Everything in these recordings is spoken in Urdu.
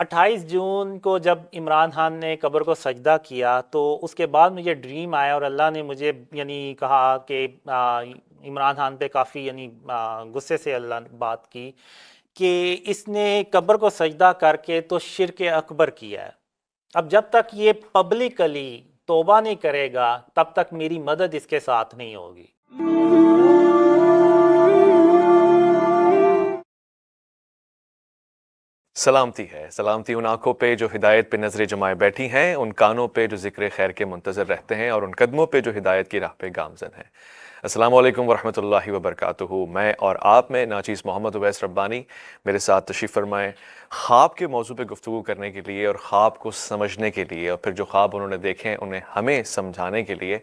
28 جون کو جب عمران خان نے قبر کو سجدہ کیا تو اس کے بعد مجھے ڈریم آیا اور اللہ نے مجھے کہا کہ عمران خان پہ کافی غصے سے اللہ نے بات کی کہ اس نے قبر کو سجدہ کر کے تو شرک اکبر کیا ہے۔ اب جب تک یہ پبلکلی توبہ نہیں کرے گا تب تک میری مدد اس کے ساتھ نہیں ہوگی۔ سلامتی ہے، سلامتی ان آنکھوں پہ جو ہدایت پہ نظریں جمائے بیٹھی ہیں، ان کانوں پہ جو ذکر خیر کے منتظر رہتے ہیں، اور ان قدموں پہ جو ہدایت کی راہ پہ گامزن ہیں۔ السلام علیکم ورحمۃ اللہ وبرکاتہ۔ میں اور آپ میں ناچیز محمد اویس ربانی میرے ساتھ تشریف فرمائیں خواب کے موضوع پہ گفتگو کرنے کے لیے، اور خواب کو سمجھنے کے لیے، اور پھر جو خواب انہوں نے دیکھے ہیں انہیں ہمیں سمجھانے کے لیے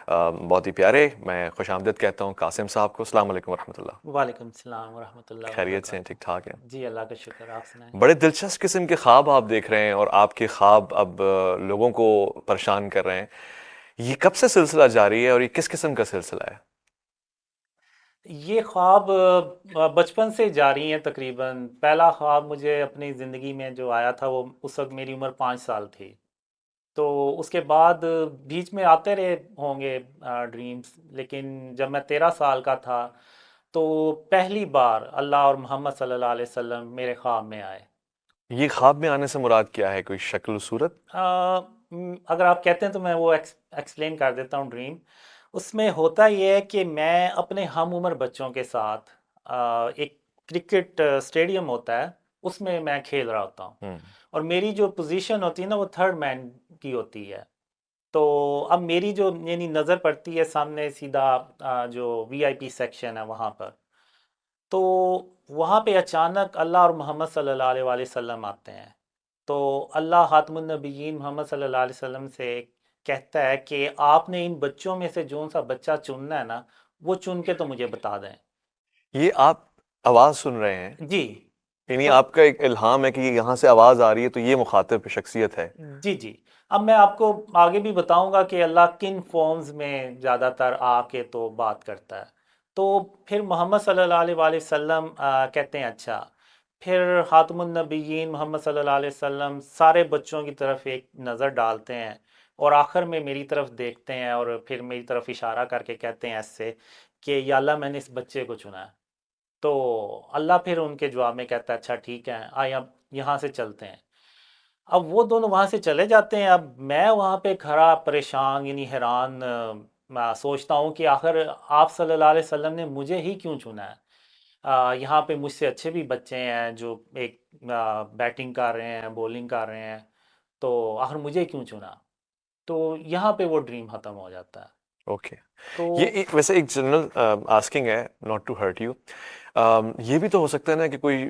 بہت ہی پیارے میں خوش آمدید کہتا ہوں قاسم صاحب کو۔ السلام علیکم ورحمۃ اللہ۔ وعلیکم السلام ورحمۃ اللہ خیریت سے ہیں؟ وبرکاتہ۔ ٹھیک ٹھاک ہیں؟ جی اللہ کا شکر، آپ سنائیں۔ بڑے دلچسپ قسم کے خواب آپ دیکھ رہے ہیں، اور آپ کے خواب اب لوگوں کو پریشان کر رہے ہیں۔ یہ کب سے سلسلہ جاری ہے، اور یہ کس قسم کا سلسلہ ہے؟ یہ خواب بچپن سے جاری ہیں تقریباً۔ پہلا خواب مجھے اپنی زندگی میں جو آیا تھا وہ اس وقت میری عمر 5 سال تھی، تو اس کے بعد بیچ میں آتے رہے ہوں گے ڈریمز، لیکن جب میں 13 سال کا تھا تو پہلی بار اللہ اور محمد صلی اللہ علیہ وسلم میرے خواب میں آئے۔ یہ خواب میں آنے سے مراد کیا ہے؟ کوئی شکل و صورت؟ اگر آپ کہتے ہیں تو میں وہ ایکسپلین کر دیتا ہوں ڈریم۔ اس میں ہوتا یہ ہے کہ میں اپنے ہم عمر بچوں کے ساتھ ایک کرکٹ اسٹیڈیم ہوتا ہے، اس میں کھیل رہا ہوتا ہوں، اور میری جو پوزیشن ہوتی ہے نا وہ تھرڈ مین کی ہوتی ہے۔ تو اب میری جو نظر پڑتی ہے سامنے سیدھا جو وی آئی پی سیکشن ہے وہاں پر، تو وہاں پہ اچانک اللہ اور محمد صلی اللہ علیہ وآلہ وسلم آتے ہیں۔ تو اللہ خاتم النبیین محمد صلی اللہ علیہ وسلم سے کہتا ہے کہ آپ نے ان بچوں میں سے جون سا بچہ چننا ہے نا وہ چن کے تو مجھے بتا دیں۔ یہ آپ آواز سن رہے ہیں؟ جی یعنی تو آپ کا ایک الہام ہے کہ یہاں سے آواز آ رہی ہے تو یہ مخاطب شخصیت ہے؟ جی جی، اب میں آپ کو آگے بھی بتاؤں گا کہ اللہ کن فارمز میں زیادہ تر آ کے تو بات کرتا ہے۔ تو پھر محمد صلی اللہ علیہ وآلہ وسلم کہتے ہیں اچھا، پھر خاتم النبیین محمد صلی اللہ علیہ وسلم سارے بچوں کی طرف ایک نظر ڈالتے ہیں، اور آخر میں میری طرف دیکھتے ہیں اور پھر میری طرف اشارہ کر کے کہتے ہیں ایسے کہ یا اللہ میں نے اس بچے کو چنا ہے۔ تو اللہ پھر ان کے جواب میں کہتا ہے اچھا ٹھیک ہے، آئے اب یہاں سے چلتے ہیں۔ اب وہ دونوں وہاں سے چلے جاتے ہیں، اب میں وہاں پہ کھڑا پریشان حیران میں سوچتا ہوں کہ آخر آپ صلی اللہ علیہ وسلم نے مجھے ہی کیوں چنا ہے؟ یہاں پہ مجھ سے اچھے بھی بچے ہیں جو ایک بیٹنگ کر رہے ہیں، بولنگ کر رہے ہیں، تو آخر مجھے کیوں چنا؟ تو یہاں پہ وہ ڈریم ختم ہو جاتا ہے۔ اوکے، تو یہ ویسے ایک جنرل آسکنگ ہے، ناٹ ٹو ہرٹ یو۔ یہ بھی تو ہو سکتا ہے نا کہ کوئی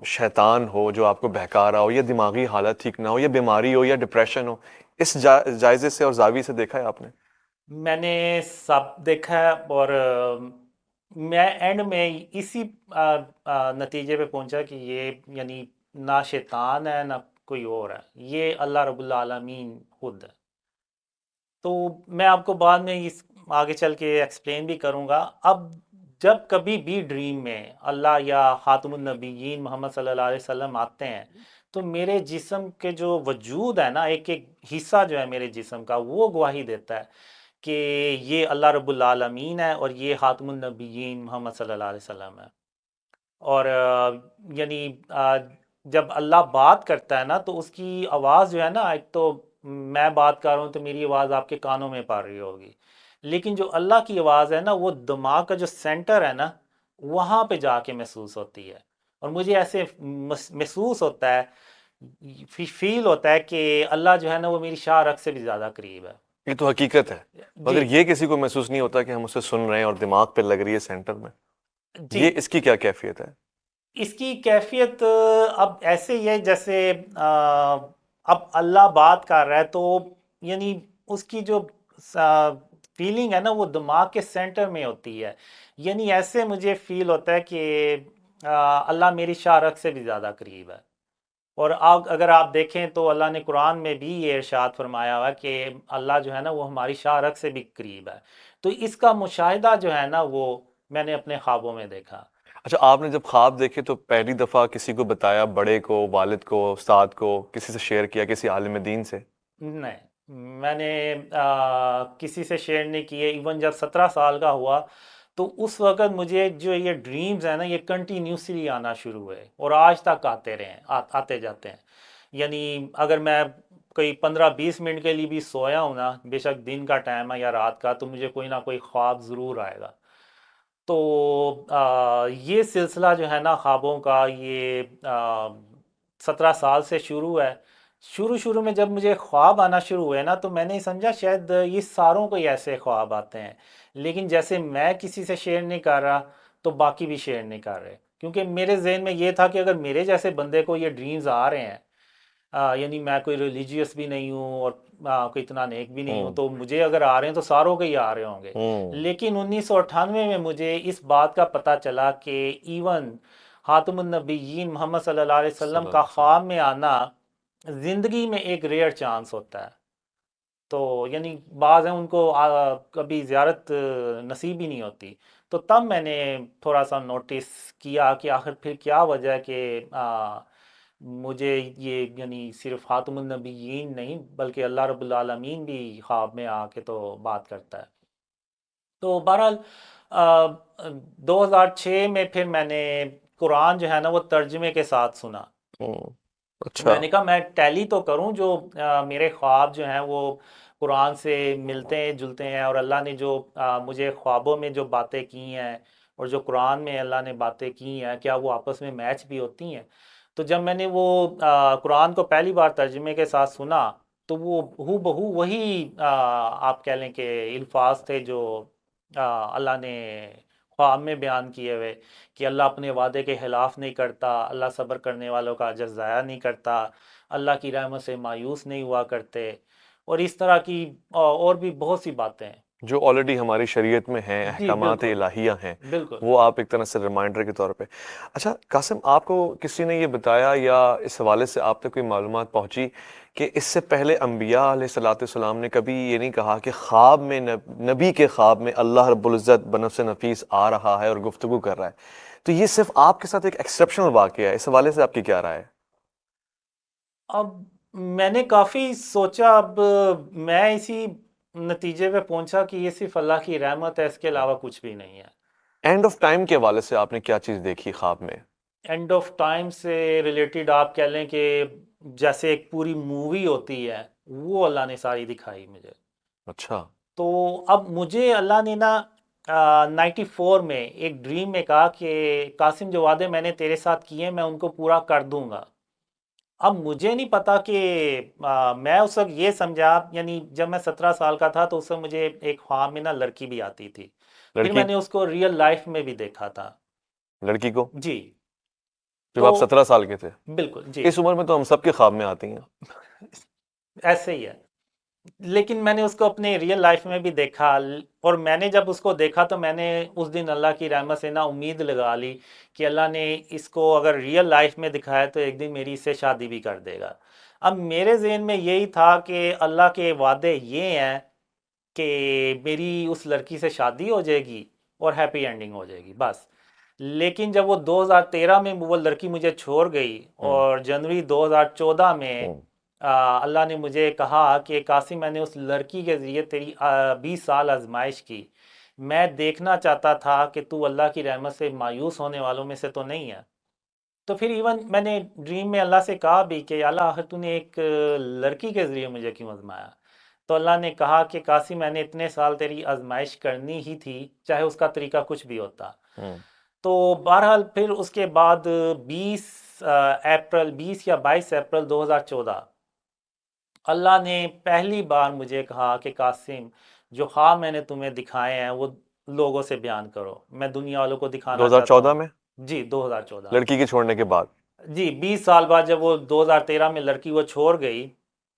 شیطان ہو جو آپ کو بہکا رہا ہو، یا دماغی حالت ٹھیک نہ ہو، یا بیماری ہو، یا ڈپریشن ہو۔ اس جائزے سے اور زاویے سے دیکھا ہے آپ نے؟ میں نے سب دیکھا ہے، اور میں اینڈ میں اسی نتیجے پہ پہنچا کہ یہ نہ شیطان ہے نہ کوئی اور ہے، یہ اللہ رب العالمین خود ہے۔ تو میں آپ کو بعد میں اس آگے چل کے ایکسپلین بھی کروں گا۔ اب جب کبھی بھی ڈریم میں اللہ یا خاتم النبیین محمد صلی اللہ علیہ وسلم آتے ہیں تو میرے جسم کے جو وجود ہے نا، ایک ایک حصہ جو ہے میرے جسم کا وہ گواہی دیتا ہے کہ یہ اللہ رب العالمین ہے اور یہ خاتم النبیین محمد صلی اللہ علیہ وسلم ہے۔ اور یعنی جب اللہ بات کرتا ہے نا تو اس کی آواز جو ہے نا، ایک تو میں بات کر رہا ہوں تو میری آواز آپ کے کانوں میں پڑ رہی ہوگی، لیکن جو اللہ کی آواز ہے نا وہ دماغ کا جو سینٹر ہے نا وہاں پہ جا کے محسوس ہوتی ہے، اور مجھے ایسے محسوس ہوتا ہے، فیل ہوتا ہے کہ اللہ جو ہے نا وہ میری شاہ رگ سے بھی زیادہ قریب ہے۔ یہ تو حقیقت ہے، جی مگر یہ کسی کو محسوس نہیں ہوتا کہ ہم اسے سن رہے ہیں اور دماغ پہ لگ رہی ہے سینٹر میں۔ جی، یہ اس کی کیا کیفیت ہے؟ اس کی کیفیت اب ایسے ہی ہے جیسے اب اللہ بات کر رہا ہے تو اس کی جو فیلنگ ہے نا وہ دماغ کے سینٹر میں ہوتی ہے، ایسے مجھے فیل ہوتا ہے کہ اللہ میری شاہ رگ سے بھی زیادہ قریب ہے۔ اور اگر آپ دیکھیں تو اللہ نے قرآن میں بھی یہ ارشاد فرمایا ہوا کہ اللہ جو ہے نا وہ ہماری شاہ رگ سے بھی قریب ہے۔ تو اس کا مشاہدہ جو ہے نا وہ میں نے اپنے خوابوں میں دیکھا۔ اچھا، آپ نے جب خواب دیکھے تو پہلی دفعہ کسی کو بتایا، بڑے کو، والد کو، استاد کو، کسی سے شیئر کیا، کسی عالم دین سے؟ نہیں، میں نے کسی سے شیئر نہیں کیے. ایون جب 17 سال کا ہوا تو اس وقت مجھے جو یہ ڈریمز ہیں نا یہ کنٹینیوسلی آنا شروع ہوئے اور آج تک آتے رہے آتے جاتے ہیں. یعنی اگر میں کوئی 15-20 منٹ کے لیے بھی سویا ہوں نا، بے شک دن کا ٹائم ہے یا رات کا، تو مجھے کوئی نہ کوئی خواب ضرور آئے گا. تو یہ سلسلہ جو ہے نا خوابوں کا، یہ 17 سال سے شروع ہے. شروع میں جب مجھے خواب آنا شروع ہوئے نا تو میں نے سمجھا شاید یہ ساروں کو ہی ایسے خواب آتے ہیں، لیکن جیسے میں کسی سے شیئر نہیں کر رہا تو باقی بھی شیئر نہیں کر رہے، کیونکہ میرے ذہن میں یہ تھا کہ اگر میرے جیسے بندے کو یہ ڈریمز آ رہے ہیں، یعنی میں کوئی ریلیجیس بھی نہیں ہوں اور کوئی اتنا نیک بھی نہیں ہوں، ہوں تو مجھے اگر آ رہے ہیں تو ساروں کے ہی آ رہے ہوں گے. ہوں لیکن 1998 میں مجھے اس بات کا پتہ چلا کہ ایون خاتم النبیین محمد صلی اللہ علیہ صلی وسلم اللہ کا علیہ وسلم۔ خواب میں آنا زندگی میں ایک ریئر چانس ہوتا ہے. تو یعنی بعض ہیں ان کو کبھی زیارت نصیب ہی نہیں ہوتی. تو تب میں نے تھوڑا سا نوٹس کیا کہ آخر پھر کیا وجہ ہے کہ مجھے یہ یعنی صرف خاتم النبیین نہیں بلکہ اللہ رب العالمین بھی خواب میں آ کے تو بات کرتا ہے. تو بہرحال 2006 میں پھر میں نے قرآن جو ہے نا وہ ترجمے کے ساتھ سنا. ہوں اچھا۔ میں نے کہا میں ٹیلی تو کروں جو میرے خواب جو ہیں وہ قرآن سے ملتے ہیں جلتے ہیں، اور اللہ نے جو مجھے خوابوں میں جو باتیں کی ہیں اور جو قرآن میں اللہ نے باتیں کی ہیں کیا وہ آپس میں میچ بھی ہوتی ہیں. تو جب میں نے وہ قرآن کو پہلی بار ترجمے کے ساتھ سنا تو وہ ہو بہو وہی آپ کہہ لیں کہ الفاظ تھے جو اللہ نے خواب میں بیان کیے ہوئے، کہ اللہ اپنے وعدے کے خلاف نہیں کرتا، اللہ صبر کرنے والوں کا اجر ضائع نہیں کرتا، اللہ کی رحمت سے مایوس نہیں ہوا کرتے، اور اس طرح کی اور بھی بہت سی باتیں ہیں. جو آلریڈی ہماری شریعت میں ہیں، جی احکامات بالکل الہیہ ہیں، بالکل. وہ آپ ایک طرح سے ریمائنڈر کے طور پہ۔ اچھا قاسم، آپ کو کسی نے یہ بتایا یا اس حوالے سے آپ تک کوئی معلومات پہنچی کہ اس سے پہلے انبیاء علیہ الصلوۃ والسلام نے کبھی یہ نہیں کہا کہ خواب میں نبی کے خواب میں اللہ رب العزت بنفس نفیس آ رہا ہے اور گفتگو کر رہا ہے؟ تو یہ صرف آپ کے ساتھ ایک ایکسیپشنل واقعہ ہے، اس حوالے سے آپ کی کیا رائے ہے؟ اب میں نے کافی سوچا، اب میں اسی نتیجے پہ پہنچا کہ یہ صرف اللہ کی رحمت ہے، اس کے علاوہ کچھ بھی نہیں ہے. اینڈ آف ٹائم کے حوالے سے آپ نے کیا چیز دیکھی خواب میں؟ اینڈ آف ٹائم سے ریلیٹڈ آپ کہہ لیں کہ جیسے ایک پوری مووی ہوتی ہے وہ اللہ نے ساری دکھائی مجھے. اچھا۔ تو اب مجھے اللہ نے نا 94 میں ایک ڈریم میں کہا کہ قاسم جو وعدے میں نے تیرے ساتھ کیے میں ان کو پورا کر دوں گا. اب مجھے نہیں پتا کہ میں اس وقت یہ سمجھا، یعنی جب میں 17 سال کا تھا تو اس وقت مجھے ایک خواب میں نا لڑکی بھی آتی تھی، پھر لڑکی؟ میں نے اس کو ریئل لائف میں بھی دیکھا تھا. لڑکی کو جی. جب تو آپ 17 سال کے تھے؟ بالکل جی. اس عمر میں تو ہم سب کے خواب میں آتی ہیں۔ ایسے ہی ہے، لیکن میں نے اس کو اپنے ریئل لائف میں بھی دیکھا، اور میں نے جب اس کو دیکھا تو میں نے اس دن اللہ کی رحمت سے نا امید لگا لی کہ اللہ نے اس کو اگر ریئل لائف میں دکھایا تو ایک دن میری اس سے شادی بھی کر دے گا. اب میرے ذہن میں یہی تھا کہ اللہ کے وعدے یہ ہیں کہ میری اس لڑکی سے شادی ہو جائے گی اور ہیپی اینڈنگ ہو جائے گی بس. لیکن جب وہ 2013 میں وہ لڑکی مجھے چھوڑ گئی ہوں اور جنوری 2014 میں ہوں اللہ نے مجھے کہا کہ قاسم میں نے اس لڑکی کے ذریعے تیری 20 سال آزمائش کی، میں دیکھنا چاہتا تھا کہ تو اللہ کی رحمت سے مایوس ہونے والوں میں سے تو نہیں ہے. تو پھر ایون میں نے ڈریم میں اللہ سے کہا بھی کہ اللہ آخر تو نے ایک لڑکی کے ذریعے مجھے کیوں آزمایا؟ تو اللہ نے کہا کہ قاسم میں نے اتنے سال تیری آزمائش کرنی ہی تھی چاہے اس کا طریقہ کچھ بھی ہوتا. ہوں تو بہرحال پھر اس کے بعد 20 یا 22 اپریل 2014 اللہ نے پہلی بار مجھے کہا کہ قاسم جو خواب میں نے تمہیں دکھائے ہیں وہ لوگوں سے بیان کرو، میں دنیا والوں کو دکھانا چاہتا 2014 ہوں. میں جی 2014. لڑکی کے چھوڑنے کے بعد؟ جی 20 سال بعد جب وہ 2013 میں لڑکی وہ چھوڑ گئی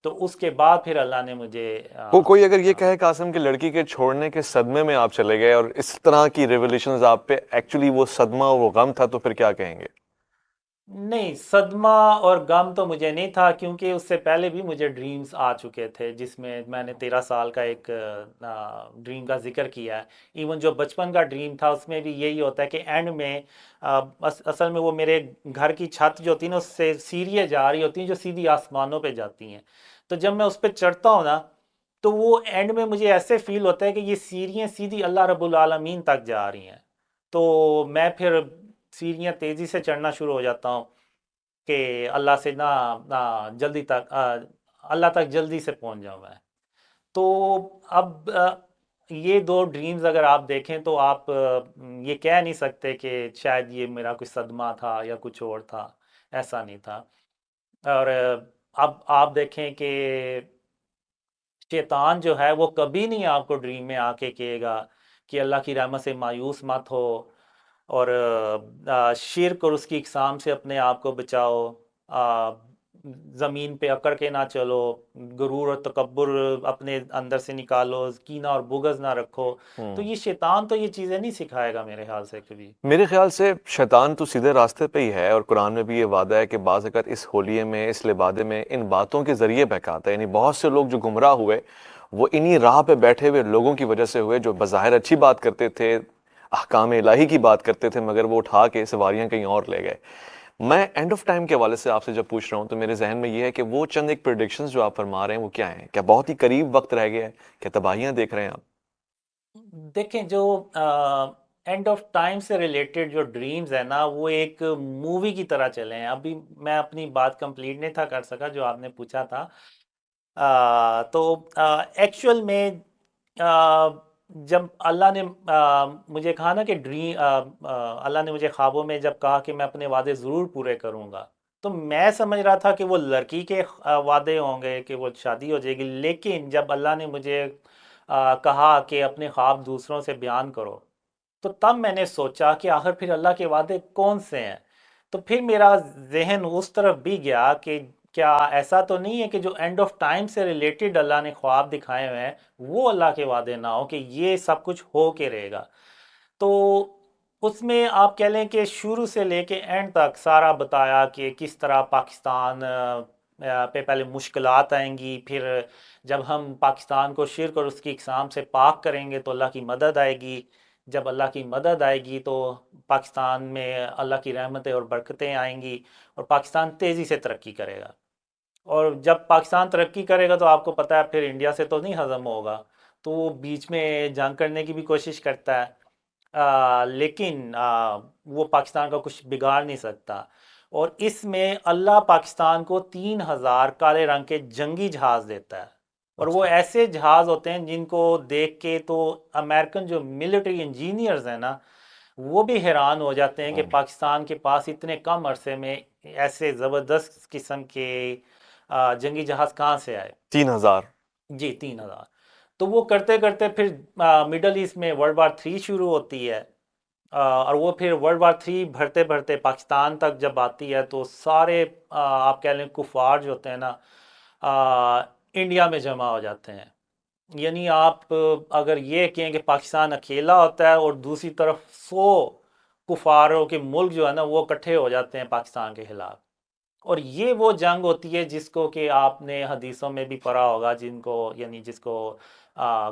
تو اس کے بعد پھر اللہ نے مجھے کوئی اگر یہ کہے قاسم کہ لڑکی کے چھوڑنے کے صدمے میں آپ چلے گئے اور اس طرح کی ریولیشنز آپ پہ ایکچولی وہ صدمہ اور وہ غم تھا، تو پھر کیا کہیں گے؟ نہیں، صدمہ اور غم تو مجھے نہیں تھا، کیونکہ اس سے پہلے بھی مجھے ڈریمز آ چکے تھے، جس میں نے 13 سال کا ایک ڈریم کا ذکر کیا ہے۔ ایون جو بچپن کا ڈریم تھا اس میں بھی یہی ہوتا ہے کہ اینڈ میں اصل میں وہ میرے گھر کی چھت جو ہوتی ہے نا، اس سے سیڑھیاں جا رہی ہوتی ہیں جو سیدھی آسمانوں پہ جاتی ہیں، تو جب میں اس پہ چڑھتا ہوں نا، تو وہ اینڈ میں مجھے ایسے فیل ہوتا ہے کہ یہ سیڑھیاں سیدھی اللہ رب العالمین تک جا رہی ہیں، تو میں پھر سیڑھیاں تیزی سے چڑھنا شروع ہو جاتا ہوں کہ اللہ سے جلدی تک اللہ تک جلدی سے پہنچ جاؤں میں۔ تو اب یہ دو ڈریمز اگر آپ دیکھیں تو آپ یہ کہہ نہیں سکتے کہ شاید یہ میرا کوئی صدمہ تھا یا کچھ اور تھا، ایسا نہیں تھا۔ اور اب آپ دیکھیں کہ شیطان جو ہے وہ کبھی نہیں آپ کو ڈریم میں آ کے کہے گا کہ اللہ کی رحمت سے مایوس مت ہو، اور شرک اور اس کی اقسام سے اپنے آپ کو بچاؤ، آ، زمین پہ اکڑ کے نہ چلو، غرور اور تکبر اپنے اندر سے نکالو، کینہ اور بغض نہ رکھو۔ تو یہ شیطان تو یہ چیزیں نہیں سکھائے گا میرے خیال سے کبھی۔ میرے خیال سے شیطان تو سیدھے راستے پہ ہی ہے، اور قرآن میں بھی یہ وعدہ ہے کہ بعض اگر اس ہولیے میں، اس لبادے میں ان باتوں کے ذریعے بہکاتا ہے، یعنی بہت سے لوگ جو گمراہ ہوئے وہ انہی راہ پہ بیٹھے ہوئے لوگوں کی وجہ سے ہوئے، جو بظاہر اچھی بات کرتے تھے، احکام الہی کی بات کرتے تھے، مگر وہ اٹھا کے سواریاں کہیں اور لے گئے۔ میں اینڈ آف ٹائم کے حوالے سے آپ سے جب پوچھ رہا ہوں تو میرے ذہن میں یہ ہے کہ وہ چند ایک پریڈکشنز جو آپ فرما رہے ہیں وہ کیا ہیں؟ کیا بہت ہی قریب وقت رہ گیا ہے؟ کیا تباہیاں دیکھ رہے ہیں آپ؟ دیکھیں، جو اینڈ آف ٹائم سے ریلیٹڈ جو ڈریمز ہیں نا، وہ ایک مووی کی طرح چلے ہیں۔ ابھی میں اپنی بات کمپلیٹ نہیں تھا کر سکا جو آپ نے پوچھا تھا۔ تو ایکچول میں آ، جب اللہ نے مجھے کہا نا کہ اللہ نے مجھے خوابوں میں جب کہا کہ میں اپنے وعدے ضرور پورے کروں گا، تو میں سمجھ رہا تھا کہ وہ لڑکی کے وعدے ہوں گے کہ وہ شادی ہو جائے گی، لیکن جب اللہ نے مجھے کہا کہ اپنے خواب دوسروں سے بیان کرو، تو تب میں نے سوچا کہ آخر پھر اللہ کے وعدے کون سے ہیں۔ تو پھر میرا ذہن اس طرف بھی گیا کہ کیا ایسا تو نہیں ہے کہ جو اینڈ آف ٹائم سے ریلیٹڈ اللہ نے خواب دکھائے ہوئے ہیں وہ اللہ کے وعدے نہ ہو، کہ یہ سب کچھ ہو کے رہے گا۔ تو اس میں آپ کہہ لیں کہ شروع سے لے کے اینڈ تک سارا بتایا کہ کس طرح پاکستان پہ پہلے مشکلات آئیں گی، پھر جب ہم پاکستان کو شرک اور اس کی اقسام سے پاک کریں گے تو اللہ کی مدد آئے گی، جب اللہ کی مدد آئے گی تو پاکستان میں اللہ کی رحمتیں اور برکتیں آئیں گی، اور پاکستان تیزی سے ترقی کرے گا۔ اور جب پاکستان ترقی کرے گا تو آپ کو پتہ ہے پھر انڈیا سے تو نہیں ہضم ہوگا، تو وہ بیچ میں جنگ کرنے کی بھی کوشش کرتا ہے، لیکن وہ پاکستان کا کچھ بگاڑ نہیں سکتا۔ اور اس میں اللہ پاکستان کو 3,000 کالے رنگ کے جنگی جہاز دیتا ہے، اور وہ اچھا۔ ایسے جہاز ہوتے ہیں جن کو دیکھ کے تو امریکن جو ملٹری انجینئرز ہیں نا، وہ بھی حیران ہو جاتے ہیں کہ پاکستان کے پاس اتنے کم عرصے میں ایسے زبردست قسم کے جنگی جہاز کہاں سے آئے۔ 3,000۔ جی، 3,000۔ تو وہ کرتے کرتے پھر مڈل ایسٹ میں ورلڈ وار 3 شروع ہوتی ہے، اور وہ پھر ورلڈ وار 3 بڑھتے بڑھتے پاکستان تک جب آتی ہے تو سارے آپ کہہ لیں کفار جو ہوتے ہیں نا، انڈیا میں جمع ہو جاتے ہیں۔ یعنی آپ اگر یہ کہیں کہ پاکستان اکیلا ہوتا ہے اور دوسری طرف 100 کفاروں کے ملک جو ہے نا وہ اکٹھے ہو جاتے ہیں پاکستان کے خلاف، اور یہ وہ جنگ ہوتی ہے جس کو کہ آپ نے حدیثوں میں بھی پڑھا ہوگا، جس کو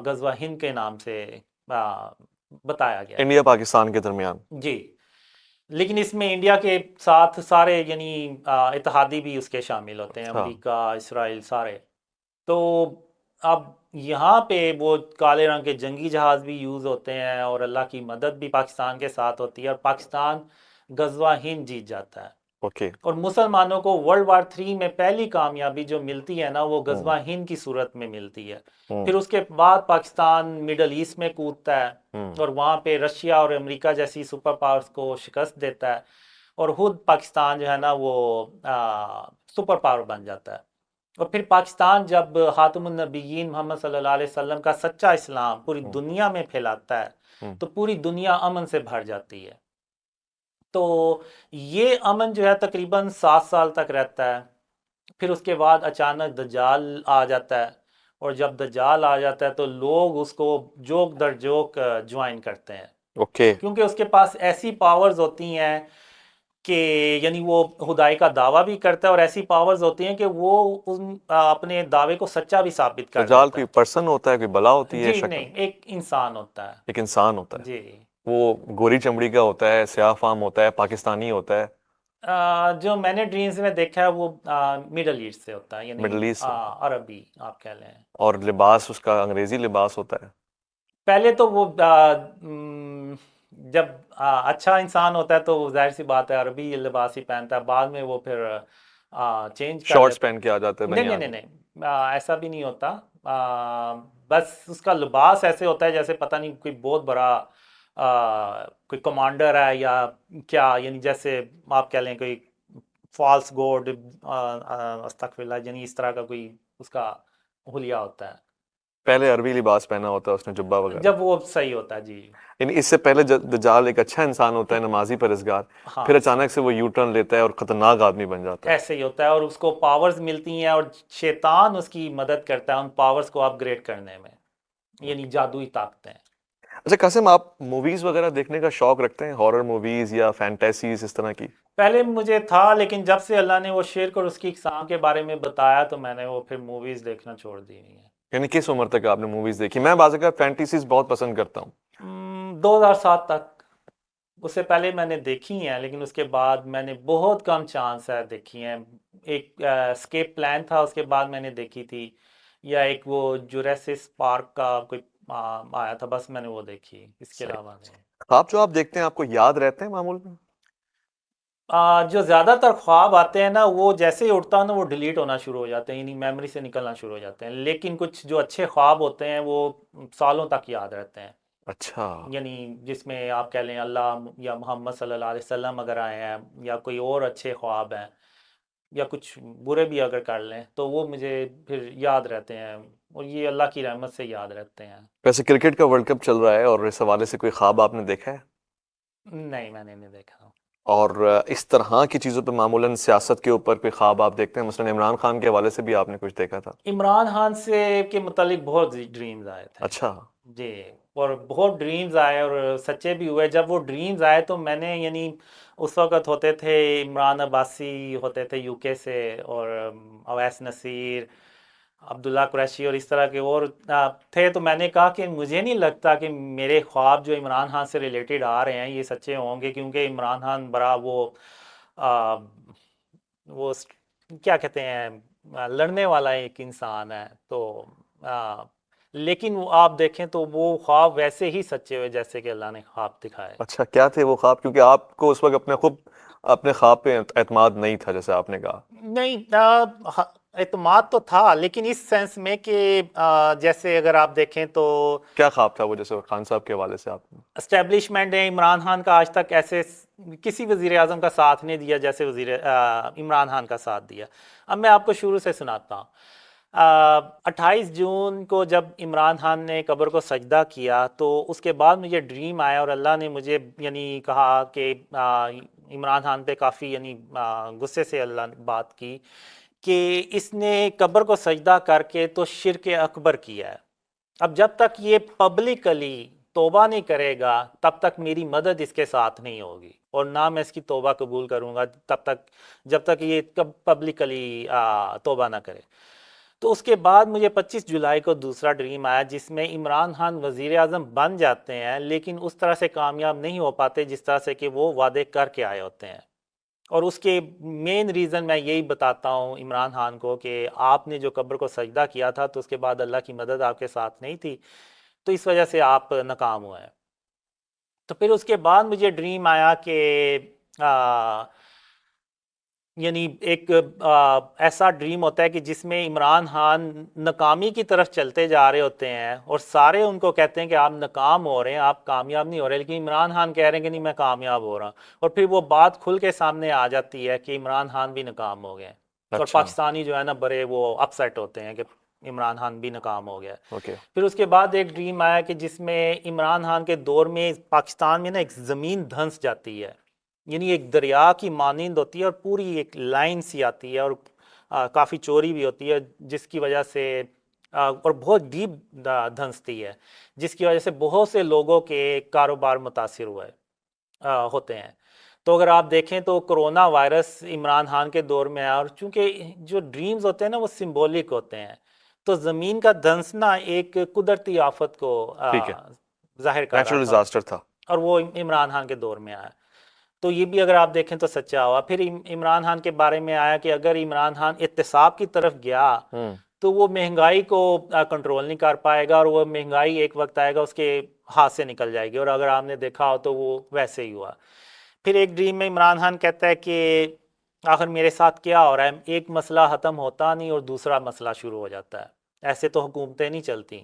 غزوہ ہند کے نام سے بتایا گیا ہے۔ انڈیا پاکستان کے درمیان۔ جی، لیکن اس میں انڈیا کے ساتھ سارے یعنی اتحادی بھی اس کے شامل ہوتے ہیں، ہاں۔ امریکہ، اسرائیل، سارے۔ تو اب یہاں پہ وہ کالے رنگ کے جنگی جہاز بھی یوز ہوتے ہیں، اور اللہ کی مدد بھی پاکستان کے ساتھ ہوتی ہے، اور پاکستان غزوہ ہند جیت جاتا ہے۔ اوکے۔ اور مسلمانوں کو ورلڈ وار 3 میں پہلی کامیابی جو ملتی ہے نا وہ غزوہ ہند کی صورت میں ملتی ہے۔ پھر اس کے بعد پاکستان مڈل ایسٹ میں کودتا ہے، اور وہاں پہ رشیا اور امریکہ جیسی سپر پاورز کو شکست دیتا ہے، اور خود پاکستان جو ہے نا وہ سپر پاور بن جاتا ہے۔ اور پھر پاکستان جب خاتم النبیین محمد صلی اللہ علیہ وسلم کا سچا اسلام پوری دنیا میں پھیلاتا ہے تو پوری دنیا امن سے بھر جاتی ہے۔ تو یہ امن جو ہے تقریباً 7 سال تک رہتا ہے، پھر اس کے بعد اچانک دجال آ جاتا ہے، اور جب دجال آ جاتا ہے تو لوگ اس کو جوک در جوک جوائن کرتے ہیں، اوکے۔ کیونکہ اس کے پاس ایسی پاورز ہوتی ہیں کہ یعنی وہ خدائی کا دعویٰ بھی کرتا ہے اور ایسی پاورز ہوتی ہیں کہ وہ اپنے دعوے کو سچا بھی ثابت کر دجال دیتا کوئی پرسن ہوتا ہے، کوئی بلا ہوتی ہے. ہے جی شکل؟ نہیں، ایک انسان ہوتا ہے. ایک انسان ہوتا ہے. جی وہ گوری چمڑی کا ہوتا ہے، سیاہ فام ہوتا ہے، پاکستانی ہوتا ہے؟ جو میں نے ڈریمز میں دیکھا ہے وہ مڈل ایسٹ سے ہوتا ہے، یعنی مڈل ایسٹ سے ہوتا ہے. عربی آپ کہہ لیں. اور لباس اس کا انگریزی لباس ہوتا ہے؟ پہلے تو وہ جب اچھا انسان ہوتا ہے تو ظاہر سی بات ہے عربی لباس ہی پہنتا ہے، بعد میں وہ پھر چینج کر شارٹس لیتا پہن کے آ جاتے ہیں نہیں نہیں بنیان نہیں میں؟ نہیں، ایسا بھی نہیں ہوتا. بس اس کا لباس ایسے ہوتا ہے جیسے پتہ نہیں کوئی بہت بڑا کوئی کمانڈر ہے یا کیا، یعنی جیسے آپ کہہ لیں کوئی فالس گوڈ، استغفر اللہ، یعنی اس طرح کا کوئی اس کا حلیہ ہوتا ہے پہلے عربی لباس پہنا ہوتا ہے اس نے، جبہ وغیرہ. جب وہ صحیح ہوتا ہے. جی یعنی اس سے پہلے دجال ایک اچھا انسان ہوتا ہے، نمازی پرہیزگار، ہاں، پھر اچانک سے وہ یو ٹرن لیتا ہے اور خطرناک آدمی بن جاتا ہے. ایسے ہی ہوتا ہے اور اس کو پاورز ملتی ہیں اور شیطان اس کی مدد کرتا ہے ان پاورز کو اپ گریڈ کرنے میں، یعنی جادوئی طاقتیں. اچھا قاسم، آپ موویز وغیرہ دیکھنے کا شوق رکھتے ہیں، ہارر موویز یا فینٹیسیز اس طرح کی؟ پہلے مجھے تھا، لیکن جب سے اللہ نے وہ شرک اور اس کی اقسام کے بارے میں بتایا تو میں نے وہ پھر موویز دیکھنا چھوڑ دی ہوئی ہیں. یعنی کس عمر تک آپ نے موویز دیکھی؟ میں بعض اوقات فینٹیسیز بہت پسند کرتا ہوں. 2007 تک. اس سے پہلے میں نے دیکھی ہیں لیکن اس کے بعد میں نے بہت کم چانس ہے دیکھی ہیں. ایک اسکیپ پلان تھا، اس کے بعد میں نے دیکھی تھی، یا ایک وہ جوریسس پارک کا کوئی آیا تھا، بس میں نے وہ دیکھی، اس کے صحیح. علاوہ نہیں. خواب جو آپ دیکھتے ہیں آپ کو یاد رہتے ہیں معمول میں؟ جو زیادہ تر خواب آتے ہیں نا، وہ جیسے ہی اٹھتا ہوں نا وہ ڈیلیٹ ہونا شروع ہو جاتے ہیں، یعنی میموری سے نکلنا شروع ہو جاتے ہیں. لیکن کچھ جو اچھے خواب ہوتے ہیں وہ سالوں تک یاد رہتے ہیں. اچھا. یعنی جس میں آپ کہہ لیں اللہ یا محمد صلی اللہ علیہ وسلم اگر آئے ہیں، یا کوئی اور اچھے خواب ہیں، یا کچھ برے بھی اگر کر لیں تو وہ مجھے پھر یاد رہتے ہیں، اور یہ اللہ کی رحمت سے یاد رہتے ہیں. ویسے کرکٹ کا ورلڈ کپ چل رہا ہے اور اس حوالے سے کوئی خواب آپ نے دیکھا ہے؟ نہیں، میں نے نہیں دیکھا. اور اس طرح کی چیزوں پہ معمولاً سیاست کے اوپر کوئی خواب آپ دیکھتے ہیں؟ مثلاً عمران خان کے حوالے سے بھی آپ نے کچھ دیکھا تھا؟ عمران خان سے کے متعلق بہت ڈریمز آئے تھے. اچھا. جی، اور بہت ڈریمز آئے اور سچے بھی ہوئے. جب وہ ڈریمز آئے تو میں نے، یعنی اس وقت ہوتے تھے عمران عباسی ہوتے تھے یو کے سے، اور اویس نصیر، عبداللہ قریشی اور اس طرح کے اور تھے، تو میں نے کہا کہ مجھے نہیں لگتا کہ میرے خواب جو عمران خان سے ریلیٹڈ آ رہے ہیں یہ سچے ہوں گے، کیونکہ عمران خان بڑا وہ کیا کہتے ہیں لڑنے والا ایک انسان ہے. تو لیکن آپ دیکھیں تو وہ خواب ویسے ہی سچے ہوئے جیسے کہ اللہ نے خواب دکھائے. اچھا، کیا تھے وہ خواب؟ کیونکہ آپ کو اس وقت اپنے خواب پہ اعتماد نہیں تھا جیسے آپ نے کہا. نہیں، اعتماد تو تھا، لیکن اس سینس میں کہ جیسے اگر آپ دیکھیں تو کیا خواب تھا وہ، جیسے خان صاحب کے حوالے سے آپ نے؟ اسٹیبلشمنٹ ہے. عمران خان کا آج تک ایسے کسی وزیر اعظم کا ساتھ نہیں دیا جیسے عمران خان کا ساتھ دیا. اب میں آپ کو شروع سے سناتا ہوں. 28 جون کو جب عمران خان نے قبر کو سجدہ کیا تو اس کے بعد مجھے ڈریم آیا اور اللہ نے مجھے یعنی کہا کہ عمران خان پہ کافی یعنی غصے سے اللہ نے بات کی کہ اس نے قبر کو سجدہ کر کے تو شرک اکبر کیا ہے. اب جب تک یہ پبلکلی توبہ نہیں کرے گا تب تک میری مدد اس کے ساتھ نہیں ہوگی، اور نہ میں اس کی توبہ قبول کروں گا تب تک جب تک یہ پبلکلی توبہ نہ کرے. تو اس کے بعد مجھے 25 جولائی کو دوسرا ڈریم آیا جس میں عمران خان وزیر اعظم بن جاتے ہیں، لیکن اس طرح سے کامیاب نہیں ہو پاتے جس طرح سے کہ وہ وعدے کر کے آئے ہوتے ہیں. اور اس کے مین ریزن میں یہی بتاتا ہوں عمران خان کو کہ آپ نے جو قبر کو سجدہ کیا تھا تو اس کے بعد اللہ کی مدد آپ کے ساتھ نہیں تھی، تو اس وجہ سے آپ ناکام ہوئے ہیں. تو پھر اس کے بعد مجھے ڈریم آیا کہ یعنی ایک ایسا ڈریم ہوتا ہے کہ جس میں عمران خان ناکامی کی طرف چلتے جا رہے ہوتے ہیں اور سارے ان کو کہتے ہیں کہ آپ ناکام ہو رہے ہیں، آپ کامیاب نہیں ہو رہے، لیکن عمران خان کہہ رہے ہیں کہ نہیں میں کامیاب ہو رہا ہوں. اور پھر وہ بات کھل کے سامنے آ جاتی ہے کہ عمران خان بھی ناکام ہو گئے ہیں. اور اچھا. پاکستانی جو ہے نا بڑے وہ اپ سیٹ ہوتے ہیں کہ عمران خان بھی ناکام ہو گیا. اوکے. پھر اس کے بعد ایک ڈریم آیا کہ جس میں عمران خان کے دور میں پاکستان میں نا ایک زمین دھنس جاتی ہے، یعنی ایک دریا کی مانند ہوتی ہے اور پوری ایک لائن سی آتی ہے اور کافی چوری بھی ہوتی ہے، جس کی وجہ سے اور بہت ڈیپ دھنستی ہے، جس کی وجہ سے بہت سے لوگوں کے کاروبار متاثر ہوتے ہیں. تو اگر آپ دیکھیں تو کرونا وائرس عمران خان کے دور میں آیا، اور چونکہ جو ڈریمز ہوتے ہیں نا وہ سمبولک ہوتے ہیں، تو زمین کا دھنسنا ایک قدرتی آفت کو ٹھیک ہے، ظاہر کر رہا نیچرل تھا، ڈیزاسٹر تھا. اور وہ عمران خان کے دور میں آیا. تو یہ بھی اگر آپ دیکھیں تو سچا ہوا. پھر عمران خان کے بارے میں آیا کہ اگر عمران خان احتساب کی طرف گیا تو وہ مہنگائی کو کنٹرول نہیں کر پائے گا، اور وہ مہنگائی ایک وقت آئے گا اس کے ہاتھ سے نکل جائے گی، اور اگر آپ نے دیکھا ہو تو وہ ویسے ہی ہوا. پھر ایک ڈریم میں عمران خان کہتا ہے کہ آخر میرے ساتھ کیا ہو رہا ہے، ایک مسئلہ ختم ہوتا نہیں اور دوسرا مسئلہ شروع ہو جاتا ہے، ایسے تو حکومتیں نہیں چلتی.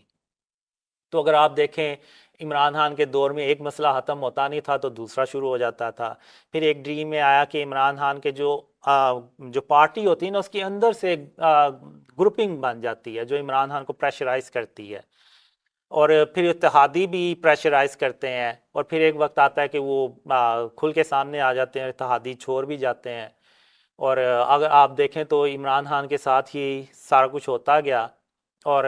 تو اگر آپ دیکھیں عمران خان کے دور میں ایک مسئلہ ختم ہوتا نہیں تھا تو دوسرا شروع ہو جاتا تھا. پھر ایک ڈریم میں آیا کہ عمران خان کے جو پارٹی ہوتی ہے نا اس کے اندر سے گروپنگ بن جاتی ہے جو عمران خان کو پریشرائز کرتی ہے، اور پھر اتحادی بھی پریشرائز کرتے ہیں، اور پھر ایک وقت آتا ہے کہ وہ کھل کے سامنے آ جاتے ہیں، اتحادی چھوڑ بھی جاتے ہیں. اور اگر آپ دیکھیں تو عمران خان کے ساتھ ہی سارا کچھ ہوتا گیا. اور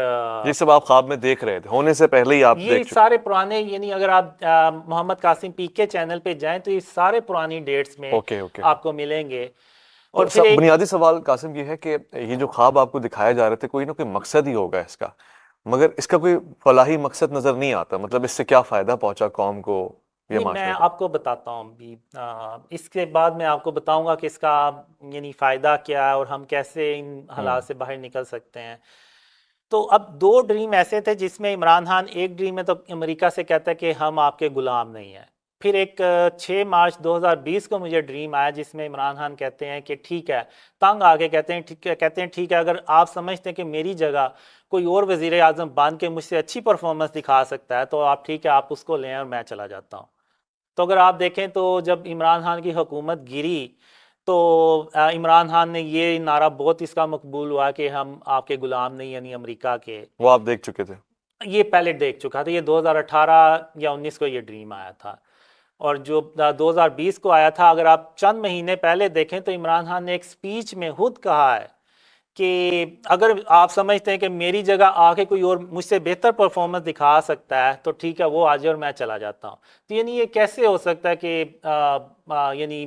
یہ سب آپ خواب میں دیکھ رہے تھے، ہونے سے پہلے ہی آپ یہ دیکھ چکے. سارے پرانے، یعنی اگر آپ محمد قاسم پی کے چینل پہ جائیں تو یہ سارے پرانی ڈیٹس میں اوکے. آپ کو ملیں گے. اور پھر ایک بنیادی سوال قاسم یہ ہے کہ یہ جو خواب آپ کو دکھائے جا رہے تھے کوئی نہ کوئی مقصد ہی ہوگا اس کا، مگر اس کا کوئی فلاحی مقصد نظر نہیں آتا. مطلب اس سے کیا فائدہ پہنچا قوم کو یا نہیں، میں معاشرے کو؟ آپ کو بتاتا ہوں بھی، اس کے بعد میں آپ کو بتاؤں گا کہ اس کا یعنی فائدہ کیا ہے اور ہم کیسے ان حالات سے باہر نکل سکتے ہیں. تو اب دو ڈریم ایسے تھے جس میں عمران خان ایک ڈریم میں تو امریکہ سے کہتا ہے کہ ہم آپ کے غلام نہیں ہیں. پھر ایک 6 مارچ 2020 کو مجھے ڈریم آیا جس میں عمران خان کہتے ہیں کہ ٹھیک ہے، تنگ آ کے کہتے ہیں ٹھیک ہے، اگر آپ سمجھتے ہیں کہ میری جگہ کوئی اور وزیر اعظم بن کے مجھ سے اچھی پرفارمنس دکھا سکتا ہے تو آپ ٹھیک ہے، آپ اس کو لیں اور میں چلا جاتا ہوں. تو اگر آپ دیکھیں تو جب عمران خان کی حکومت گری تو عمران خان نے یہ نعرہ بہت اس کا مقبول ہوا کہ ہم آپ کے غلام نہیں، یعنی امریکہ کے. وہ آپ دیکھ چکے تھے؟ یہ پہلے دیکھ چکا تھا، یہ 2018 یا 19 کو یہ ڈریم آیا تھا. اور جو 2020 کو آیا تھا اگر آپ چند مہینے پہلے دیکھیں تو عمران خان نے ایک سپیچ میں خود کہا ہے کہ اگر آپ سمجھتے ہیں کہ میری جگہ آ کے کوئی اور مجھ سے بہتر پرفارمنس دکھا سکتا ہے تو ٹھیک ہے، وہ آ جائے اور میں چلا جاتا ہوں. تو یعنی یہ کیسے ہو سکتا ہے کہ یعنی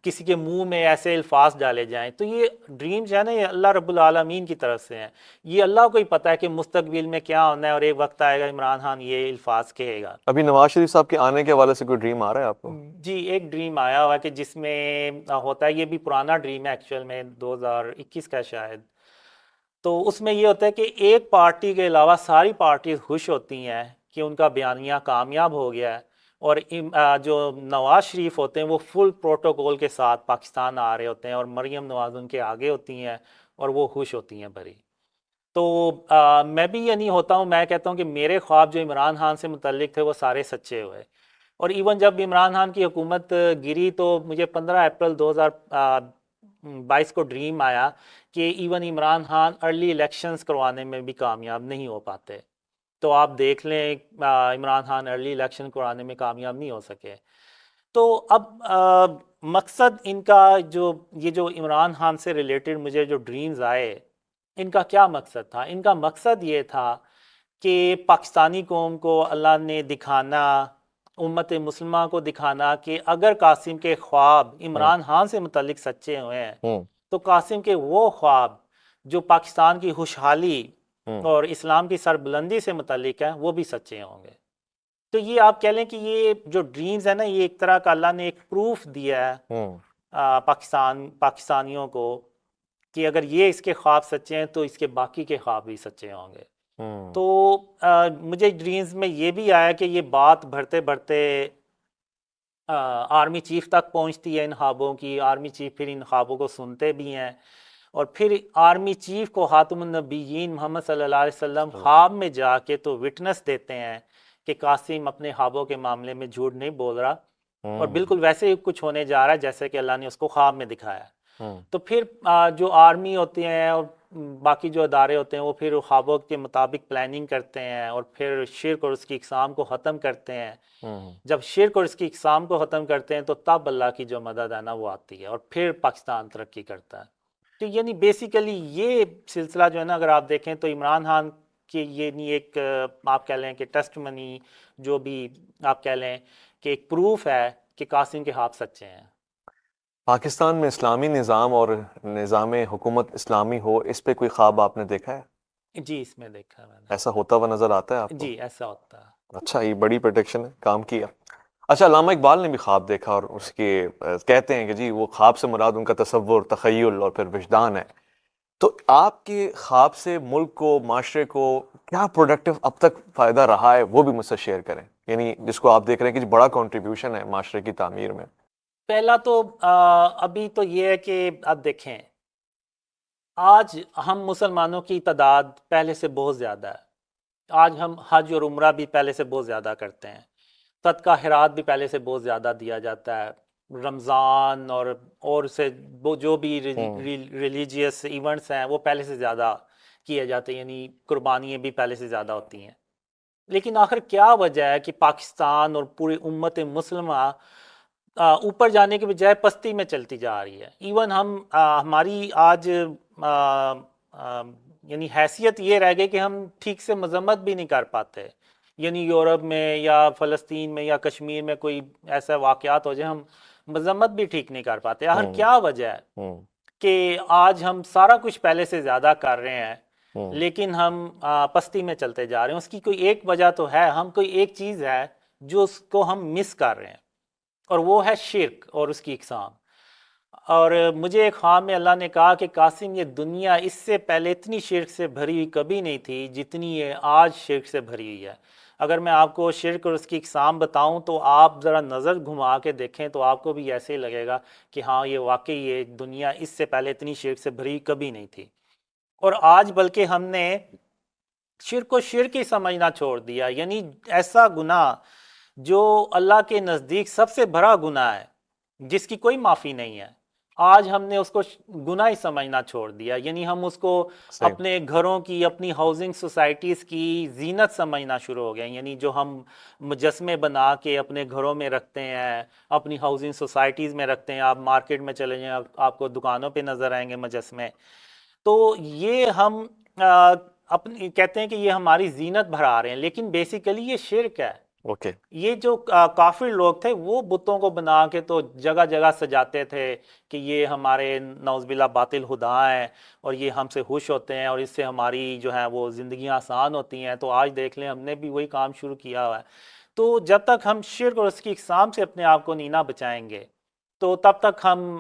کسی کے منہ میں ایسے الفاظ ڈالے جائیں؟ تو یہ ڈریم جو ہے نا یہ اللہ رب العالمین کی طرف سے ہیں. یہ اللہ کو ہی پتہ ہے کہ مستقبل میں کیا ہونا ہے، اور ایک وقت آئے گا عمران خان یہ الفاظ کہے گا. ابھی نواز شریف صاحب کے آنے کے حوالے سے کوئی ڈریم آ رہا ہے آپ کو؟ جی، ایک ڈریم آیا ہوا کہ جس میں ہوتا ہے، یہ بھی پرانا ڈریم ہے ایکچوئل میں 2021 کا شاید. تو اس میں یہ ہوتا ہے کہ ایک پارٹی کے علاوہ ساری پارٹیز خوش ہوتی ہیں کہ ان کا بیانیہ کامیاب ہو گیا ہے، اور جو نواز شریف ہوتے ہیں وہ فل پروٹوکول کے ساتھ پاکستان آ رہے ہوتے ہیں، اور مریم نواز ان کے آگے ہوتی ہیں اور وہ خوش ہوتی ہیں بھری. تو میں بھی یعنی ہوتا ہوں، میں کہتا ہوں کہ میرے خواب جو عمران خان سے متعلق تھے وہ سارے سچے ہوئے. اور ایون جب عمران خان کی حکومت گری تو مجھے 15 اپریل 2022 کو ڈریم آیا کہ even Imran Khan early elections کروانے میں بھی کامیاب نہیں ہو پاتے. تو آپ دیکھ لیں عمران خان ارلی الیکشن کروانے میں کامیاب نہیں ہو سکے. تو اب مقصد ان کا یہ جو عمران خان سے ریلیٹڈ مجھے جو ڈریمز آئے، ان کا کیا مقصد تھا؟ ان کا مقصد یہ تھا کہ پاکستانی قوم کو اللہ نے دکھانا، امت مسلمہ کو دکھانا کہ اگر قاسم کے خواب عمران خان سے متعلق سچے ہوئے ہیں تو قاسم کے وہ خواب جو پاکستان کی خوشحالی اور اسلام کی سربلندی سے متعلق ہیں وہ بھی سچے ہوں گے. تو یہ آپ کہہ لیں کہ یہ جو ڈریمز ہیں نا، یہ ایک طرح کا اللہ نے ایک پروف دیا ہے پاکستانیوں کو کہ اگر یہ اس کے خواب سچے ہیں تو اس کے باقی کے خواب بھی سچے ہوں گے. تو مجھے ڈریمز میں یہ بھی آیا کہ یہ بات بڑھتے بڑھتے آرمی چیف تک پہنچتی ہے ان خوابوں کی. آرمی چیف پھر ان خوابوں کو سنتے بھی ہیں، اور پھر آرمی چیف کو خاتم النبیین محمد صلی اللہ علیہ وسلم خواب میں جا کے تو وٹنس دیتے ہیں کہ قاسم اپنے خوابوں کے معاملے میں جھوٹ نہیں بول رہا، اور بالکل ویسے ہی کچھ ہونے جا رہا ہے جیسے کہ اللہ نے اس کو خواب میں دکھایا. تو پھر جو آرمی ہوتی ہیں اور باقی جو ادارے ہوتے ہیں وہ پھر خوابوں کے مطابق پلاننگ کرتے ہیں، اور پھر شرک اور اس کی اقسام کو ختم کرتے ہیں. جب شرک اور اس کی اقسام کو ختم کرتے ہیں تو تب اللہ کی جو مدد ہے نا وہ آتی ہے، اور پھر پاکستان ترقی کرتا ہے. تو یعنی بیسیکلی یہ سلسلہ جو ہے نا اگر آپ دیکھیں تو عمران خان کی یہ نہیں ایک آپ کہہ لیں کہ ٹیسٹ منی، جو بھی آپ کہہ لیں کہ ایک پروف ہے کہ قاسم کے خواب سچے ہیں. پاکستان میں اسلامی نظام اور نظام حکومت اسلامی ہو، اس پہ کوئی خواب آپ نے دیکھا ہے؟ جی اس میں دیکھا میں ایسا ہوتا ہوا نظر آتا ہے آپ نے، کو؟ جی ایسا ہوتا ہے۔ اچھا، یہ بڑی پروڈکشن ہے، کام کیا۔ اچھا، علامہ اقبال نے بھی خواب دیکھا، اور اس کے کہتے ہیں کہ جی وہ خواب سے مراد ان کا تصور، تخیل اور پھر وجدان ہے۔ تو آپ کے خواب سے ملک کو، معاشرے کو کیا پروڈکٹیو اب تک فائدہ رہا ہے، وہ بھی مجھ سے شیئر کریں، یعنی جس کو آپ دیکھ رہے ہیں کہ جی بڑا کنٹریبیوشن ہے معاشرے کی تعمیر میں۔ پہلا تو ابھی تو یہ ہے کہ اب دیکھیں، آج ہم مسلمانوں کی تعداد پہلے سے بہت زیادہ ہے۔ آج ہم حج اور عمرہ بھی پہلے سے بہت زیادہ کرتے ہیں، صدقہ خیرات بھی پہلے سے بہت زیادہ دیا جاتا ہے، رمضان اور سے وہ جو بھی ہوں ریلیجیس ایونٹس ہیں وہ پہلے سے زیادہ کیے جاتے ہیں، یعنی قربانیاں بھی پہلے سے زیادہ ہوتی ہیں۔ لیکن آخر کیا وجہ ہے کہ پاکستان اور پوری امت مسلمہ اوپر جانے کے بجائے پستی میں چلتی جا رہی ہے؟ ایون ہماری آج یعنی حیثیت یہ رہ گئی کہ ہم ٹھیک سے مذمت بھی نہیں کر پاتے، یعنی یورپ میں یا فلسطین میں یا کشمیر میں کوئی ایسا واقعات ہو جائے ہم مذمت بھی ٹھیک نہیں کر پاتے۔ آخر ہوں کیا وجہ ہے ہوں کہ آج ہم سارا کچھ پہلے سے زیادہ کر رہے ہیں ہوں لیکن ہم پستی میں چلتے جا رہے ہیں؟ اس کی کوئی ایک وجہ تو ہے، ہم کوئی ایک چیز ہے جو اس کو ہم مس کر رہے ہیں، اور وہ ہے شرک اور اس کی اقسام۔ اور مجھے ایک خواب میں اللہ نے کہا کہ قاسم، یہ دنیا اس سے پہلے اتنی شرک سے بھری ہوئی کبھی نہیں تھی جتنی یہ آج شرک سے بھری ہوئی ہے۔ اگر میں آپ کو شرک اور اس کی اقسام بتاؤں تو آپ ذرا نظر گھما کے دیکھیں تو آپ کو بھی ایسے ہی لگے گا کہ ہاں یہ واقعی یہ دنیا اس سے پہلے اتنی شرک سے بھری کبھی نہیں تھی۔ اور آج بلکہ ہم نے شرک کو شرک ہی سمجھنا چھوڑ دیا، یعنی ایسا گناہ جو اللہ کے نزدیک سب سے بڑا گناہ ہے، جس کی کوئی معافی نہیں ہے، آج ہم نے اس کو گناہ ہی سمجھنا چھوڑ دیا۔ یعنی ہم اس کو صحیح۔ اپنے گھروں کی، اپنی ہاؤسنگ سوسائٹیز کی زینت سمجھنا شروع ہو گئے، یعنی جو ہم مجسمے بنا کے اپنے گھروں میں رکھتے ہیں، اپنی ہاؤسنگ سوسائٹیز میں رکھتے ہیں، آپ مارکیٹ میں چلے جائیں آپ کو دکانوں پہ نظر آئیں گے مجسمے، تو یہ ہم اپنی کہتے ہیں کہ یہ ہماری زینت بڑھا رہے ہیں، لیکن بیسیکلی یہ شرک ہے۔ اوکے۔ یہ جو کافر لوگ تھے وہ بتوں کو بنا کے تو جگہ جگہ سجاتے تھے کہ یہ ہمارے نعوذ باللہ باطل خدا ہیں اور یہ ہم سے خوش ہوتے ہیں اور اس سے ہماری جو ہے وہ زندگیاں آسان ہوتی ہیں۔ تو آج دیکھ لیں ہم نے بھی وہی کام شروع کیا ہوا ہے۔ تو جب تک ہم شرک اور اس کی اقسام سے اپنے آپ کو نہیں نہ بچائیں گے تو تب تک ہم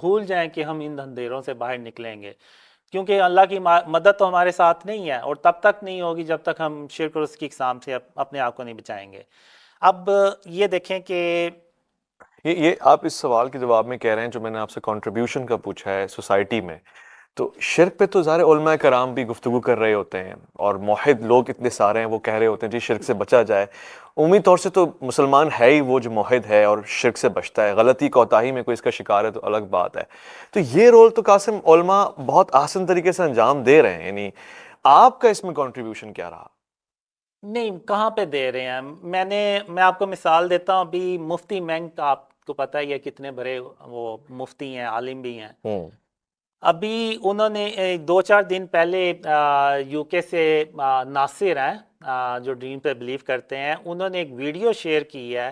بھول جائیں کہ ہم ان اندھیروں سے باہر نکلیں گے، کیونکہ اللہ کی مدد تو ہمارے ساتھ نہیں ہے، اور تب تک نہیں ہوگی جب تک ہم شرک اور اس کی اقسام سے اپنے آپ کو نہیں بچائیں گے۔ اب یہ دیکھیں کہ یہ آپ اس سوال کے جواب میں کہہ رہے ہیں جو میں نے آپ سے کنٹریبیوشن کا پوچھا ہے سوسائٹی میں، تو شرک پہ تو ظاہر علماء کرام بھی گفتگو کر رہے ہوتے ہیں، اور موحد لوگ اتنے سارے ہیں وہ کہہ رہے ہوتے ہیں جی شرک سے بچا جائے۔ عمومی طور سے تو مسلمان ہے ہی وہ جو موحد ہے اور شرک سے بچتا ہے، غلطی کوتاہی میں کوئی اس کا شکار ہے تو الگ بات ہے۔ تو یہ رول تو قاسم علماء بہت آسان طریقے سے انجام دے رہے ہیں، یعنی آپ کا اس میں کنٹریبیوشن کیا رہا؟ نہیں، کہاں پہ دے رہے ہیں؟ میں آپ کو مثال دیتا ہوں، ابھی مفتی مینگ، آپ کو پتہ ہی ہے کتنے بڑے وہ مفتی ہیں، عالم بھی ہیں۔ ابھی انہوں نے 2-4 دن پہلے یو کے سے ناصر ہیں جو ڈریم پہ بلیو کرتے ہیں، انہوں نے ایک ویڈیو شیئر کی ہے،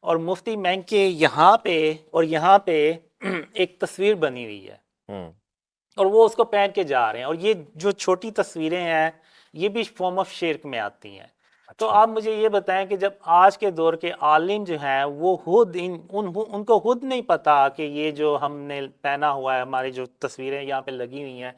اور مفتی مینگ کے یہاں پہ اور یہاں پہ ایک تصویر بنی ہوئی ہے، اور وہ اس کو پہن کے جا رہے ہیں، اور یہ جو چھوٹی تصویریں ہیں یہ بھی فارم آف شرک میں آتی ہیں۔ تو آپ مجھے یہ بتائیں کہ جب آج کے دور کے عالم جو ہیں وہ خود ان کو خود نہیں پتا کہ یہ جو ہم نے پہنا ہوا ہے، ہماری جو تصویریں یہاں پہ لگی ہوئی ہیں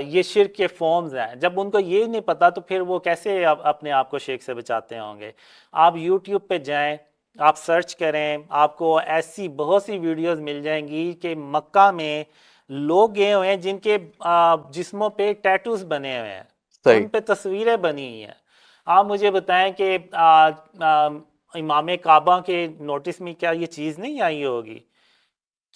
یہ شرک کے فارمز ہیں، جب ان کو یہ نہیں پتا تو پھر وہ کیسے اپنے آپ کو شرک سے بچاتے ہوں گے؟ آپ یوٹیوب پہ جائیں، آپ سرچ کریں، آپ کو ایسی بہت سی ویڈیوز مل جائیں گی کہ مکہ میں لوگ گئے ہوئے ہیں جن کے جسموں پہ ٹیٹوز بنے ہوئے ہیں، صحیح۔ ان پہ تصویریں بنی ہوئی ہیں۔ آپ مجھے بتائیں کہ امام کعبہ کے نوٹس میں کیا یہ چیز نہیں آئی ہوگی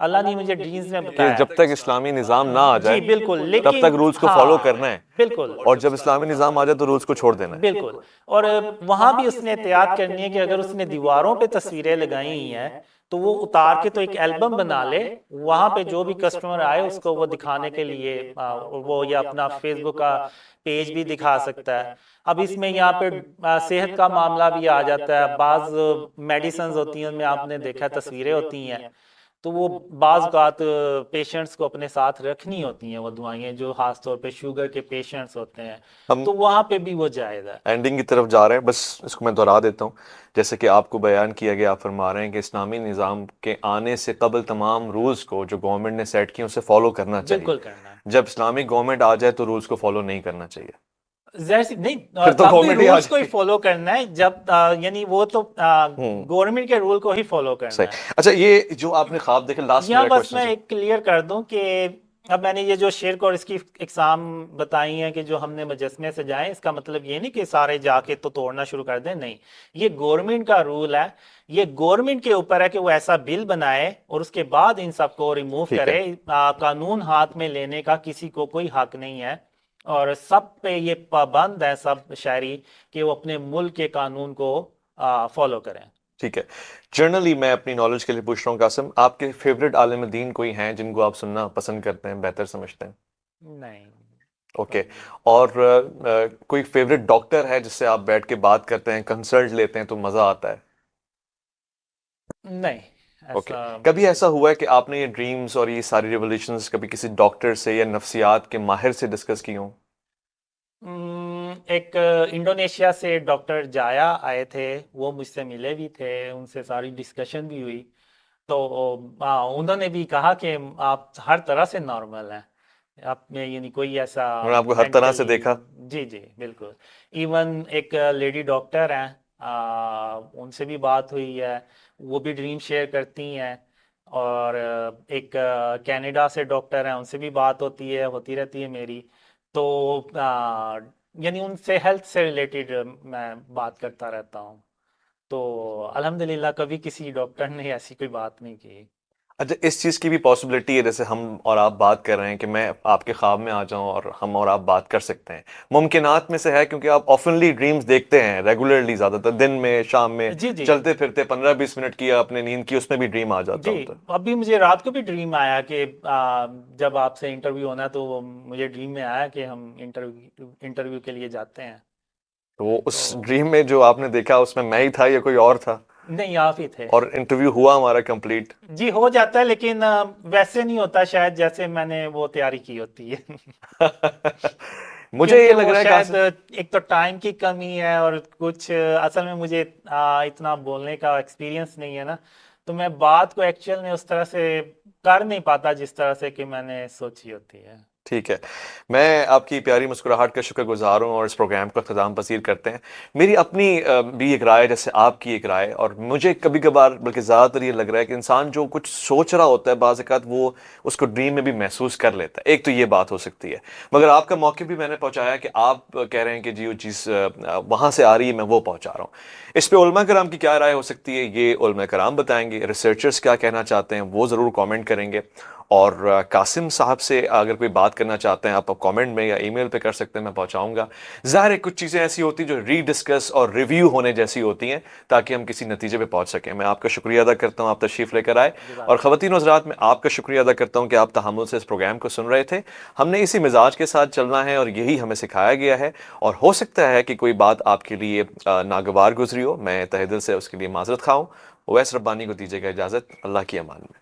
اللہ نے مجھے ڈرینز میں کہ بتایا جب تک اسلامی نظام نہ آ جی جائے بالکل، تب لیکن تک رولز کو ہاں فالو کرنا ہے، بالکل اور جب اسلامی نظام آ جائے تو رولز کو چھوڑ دینا ہے۔ بالکل، اور وہاں بھی اس نے احتیاط کرنی ہے کہ اگر اس نے دیواروں پہ تصویریں لگائی ہوئی ہیں تو وہ اتار کے تو ایک البم بنا لے، وہاں پہ جو بھی کسٹمر آئے اس کو وہ دکھانے کے لیے وہ یا اپنا فیس بک کا پیج بھی دکھا سکتا ہے۔ اب اس میں یہاں پہ صحت کا معاملہ بھی آ جاتا ہے، بعض میڈیسنز ہوتی ہیں ان میں آپ نے دیکھا تصویریں ہوتی ہیں، تو وہ بعض اوقات پیشنٹس کو اپنے ساتھ رکھنی ہوتی ہیں وہ دوائیں، جو خاص طور پہ شوگر کے پیشنٹس ہوتے ہیں، ہم تو وہاں پہ بھی وہ جائز ہے۔ اینڈنگ کی طرف جا رہے ہیں، بس اس کو میں دہرا دیتا ہوں، جیسے کہ آپ کو بیان کیا گیا، آپ فرما رہے ہیں کہ اسلامی نظام کے آنے سے قبل تمام رولز کو جو گورنمنٹ نے سیٹ کیے اسے فالو کرنا چاہیے، بالکل کرنا ہے، جب اسلامک گورنمنٹ آ جائے تو رولز کو فالو نہیں کرنا چاہیے، ظاہر سی نہیں، پھر تو تب بھی گورنمنٹ ہی آ رولز کو ہی جائے۔ فالو کرنا ہے، جب یعنی وہ تو گورنمنٹ کے رول کو ہی فالو کرنا صحیح۔ ہے۔ اچھا، یہ جو آپ نے خواب دیکھے، لاسٹ یہاں میرا بس کوشچن میں جی۔ ایک کلیئر کر دوں کہ اب میں نے یہ جو شرک اور اس کی اقسام بتائی ہیں کہ جو ہم نے مجسمے سے جائیں، اس کا مطلب یہ نہیں کہ سارے جا کے تو توڑنا شروع کر دیں، نہیں، یہ گورنمنٹ کا رول ہے، یہ گورنمنٹ کے اوپر ہے کہ وہ ایسا بل بنائے اور اس کے بعد ان سب کو ریموو ٹھیک ہے، کرے۔ قانون ہاتھ میں لینے کا کسی کو کوئی حق نہیں ہے، اور سب پہ یہ پابند ہے سب شہری کہ وہ اپنے ملک کے قانون کو فالو کریں۔ ٹھیک ہے۔ جنرلی میں اپنی نالج کے لیے پوچھ رہا ہوں قاسم، آپ کے فیوریٹ عالم دین کوئی ہیں جن کو آپ سننا پسند کرتے ہیں، بہتر سمجھتے ہیں؟ نہیں، اوکے، اور کوئی فیوریٹ ڈاکٹر ہے جس سے آپ بیٹھ کے بات کرتے ہیں، کنسلٹ لیتے ہیں تو مزہ آتا ہے؟ نہیں اوکے، ایسا کبھی ایسا ہوا ہے کہ آپ نے یہ ڈریمز اور یہ ساری ریولیشنز کبھی کسی ڈاکٹر سے یا نفسیات کے ماہر سے ڈسکس کی ہوں؟ ایک انڈونیشیا سے ڈاکٹر جایا آئے تھے، وہ مجھ سے ملے بھی تھے، ان سے ساری ڈسکشن بھی ہوئی، تو انہوں نے بھی کہا کہ آپ ہر طرح سے نارمل ہیں، آپ میں یعنی کوئی ایسا انہوں نے آپ کو ہر طرح سے مینٹلی، دیکھا؟ جی جی بالکل، ایون ایک لیڈی ڈاکٹر ہیں، ان سے بھی بات ہوئی ہے، وہ بھی ڈریم شیئر کرتی ہیں، اور ایک کینیڈا سے ڈاکٹر ہیں، ان سے بھی بات ہوتی رہتی ہے میری، تو یعنی ان سے ہیلتھ سے ریلیٹڈ میں بات کرتا رہتا ہوں، تو الحمدللہ کبھی کسی ڈاکٹر نے ایسی کوئی بات نہیں کی۔ اچھا، اس چیز کی بھی پاسبلٹی ہے، جیسے ہم اور آپ بات کر رہے ہیں کہ میں آپ کے خواب میں آ جاؤں اور ہم اور آپ بات کر سکتے ہیں، ممکنات میں سے ہے، کیونکہ آپ آفنلی ڈریمز دیکھتے ہیں ریگولرلی، زیادہ تر دن میں، شام میں، جی جی چلتے پھرتے 15-20 منٹ کی اپنے نیند کی، اس میں بھی ڈریم آ جاتا جی، ہوتا ہے۔ ابھی مجھے رات کو بھی ڈریم آیا کہ جب آپ سے انٹرویو ہونا ہے تو وہ مجھے ڈریم میں آیا کہ ہم انٹرویو کے لیے جاتے ہیں، تو وہ اس تو ڈریم میں جو آپ نے دیکھا اس میں ہی تھا یا کوئی اور تھا؟ نہیں آپ ہی تھے۔ اور انٹرویو ہوا ہمارا کمپلیٹ؟ جی ہو جاتا ہے، لیکن ویسے نہیں ہوتا شاید جیسے میں نے وہ تیاری کی ہوتی ہے مجھے یہ کیونکہ لگ وہ رہا ہے شاید کہ ایک تو ٹائم کی کمی ہے، اور کچھ اصل میں مجھے اتنا بولنے کا ایکسپیرینس نہیں ہے نا، تو میں بات کو ایکچوئل میں اس طرح سے کر نہیں پاتا جس طرح سے کہ میں نے سوچی ہوتی ہے۔ ٹھیک ہے، میں آپ کی پیاری مسکراہٹ کا شکر گزار ہوں، اور اس پروگرام کو اختتام پذیر کرتے ہیں۔ میری اپنی بھی ایک رائے، جیسے آپ کی ایک رائے، اور مجھے کبھی کبھار بلکہ زیادہ تر یہ لگ رہا ہے کہ انسان جو کچھ سوچ رہا ہوتا ہے بعض اوقات وہ اس کو ڈریم میں بھی محسوس کر لیتا ہے، ایک تو یہ بات ہو سکتی ہے، مگر آپ کا موقع بھی میں نے پہنچایا کہ آپ کہہ رہے ہیں کہ جی وہ چیز وہاں سے آ رہی ہے، میں وہ پہنچا رہا ہوں۔ اس پہ علماء کرام کی کیا رائے ہو سکتی ہے، یہ علماء کرام بتائیں گے، ریسرچرز کیا کہنا چاہتے ہیں وہ ضرور کامنٹ کریں گے، اور قاسم صاحب سے اگر کوئی بات کرنا چاہتے ہیں آپ کامنٹ میں یا ای میل پہ کر سکتے ہیں، میں پہنچاؤں گا۔ ظاہر ہے کچھ چیزیں ایسی ہوتی ہیں جو ری ڈسکس اور ریویو ہونے جیسی ہوتی ہیں تاکہ ہم کسی نتیجے پہ پہنچ سکیں۔ میں آپ کا شکریہ ادا کرتا ہوں، آپ تشریف لے کر آئے، اور خواتین و حضرات میں آپ کا شکریہ ادا کرتا ہوں کہ آپ تحمل سے اس پروگرام کو سن رہے تھے۔ ہم نے اسی مزاج کے ساتھ چلنا ہے اور یہی ہمیں سکھایا گیا ہے، اور ہو سکتا ہے کہ کوئی بات آپ کے لیے ناگوار گزری ہو، میں تہہ دل سے اس کے لیے معذرت خواہ ہوں۔ اویس ربانی کو دیجیے گا اجازت، اللہ کی امان میں۔